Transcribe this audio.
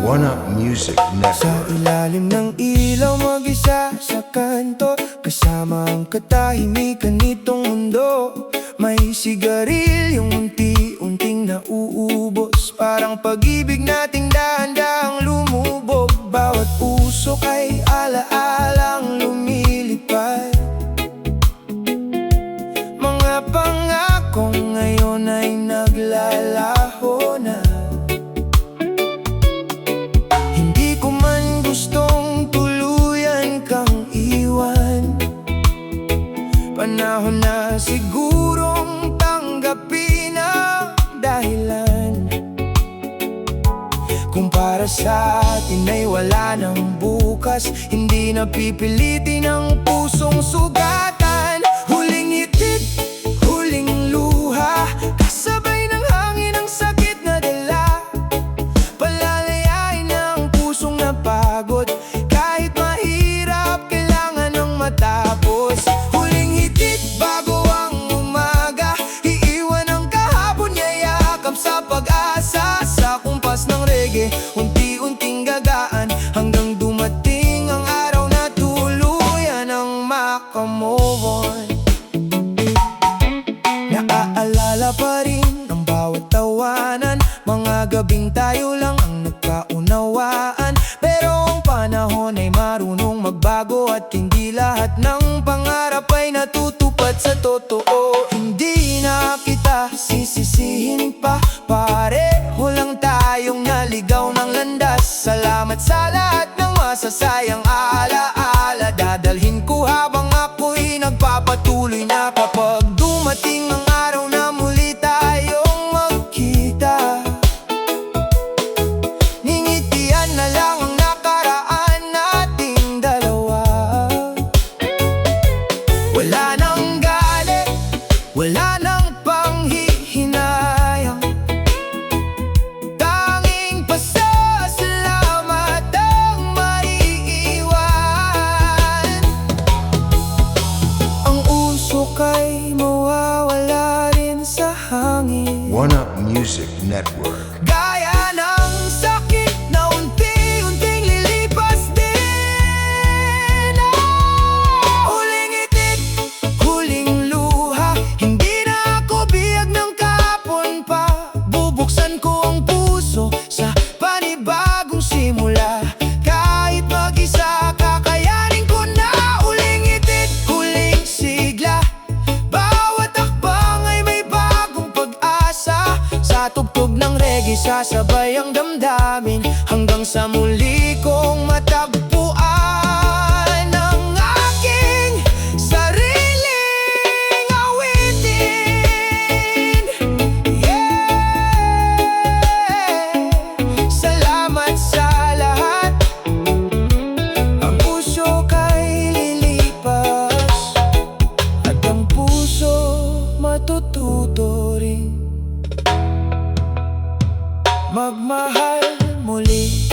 One Up Music Network. Sa ilalim ng ilaw mag-isa sa kanto, kasama ang katahimikan nitong mundo. May sigarilyong unti-unting nauubos, parang pag-ibig nating dahan-dahang lumubog. Bawat usok ay ala-alang lumilipad, mga pangakong ngayon ay naglalaho na. Hindi ko man gustong tuluyan kang iwan, panahon na sigurong tanggapin ang dahilan. Kung para sa atin ay wala ng bukas, hindi na pipilitin ang pusong sugatan. Huling hitik, huling luha, kasabay ng hangin ang sakit na dala. Palalayain ang pusong napagod, kahit mahirap kailangan ng matapos. Huling hitik bago ang umaga, iiwan ang kahapon, yayakap sa pag-asa. Sa kumpas ng reggae, unti-unting gagaan, hanggang dumating ang araw na tuluyan ang makamove on. Naaalala pa rin ang bawat tawanan, mga gabing tayo lang ang nagkaunawaan. Pero ang panahon ay marunong magbago, at hindi lahat ng pangarap ay natutupad sa totoo. Hindi na kita sisisihin pa, pareho lang tayong naligaw ng landas. Salamat sa lahat ng masasayang alaala, dadalhin ko habang ako'y nagpapatuloy na. Kapag dumating ang araw na muli tayong magkita, ngingitian na lang ang nakaraan nating dalawa. Wala nang galit, wala nang panghihinayang, tanging pasasalamat ang maiiwan. Ang usok ay mawawala rin sa hangin, One Up Music Network. gaya ng sakit na unti-unting lilipas din. Huling itik, huling luha, hindi na ako biyag ng kahapon pa. Bubuksan ko ang puso sa panibagong simula, kahit mag-isa kakayanin ko na. Huling itik, huling sigla, bawat akbang ay may bagong pag-asa. Sa tugtog ng reggae sasabay ang damdamin, hanggang sa muli kong matagpuan ang aking sariling awitin. Yeah! Salamat sa lahat, ang puso kay lilipas, at ang puso matututo rin magmahal muli.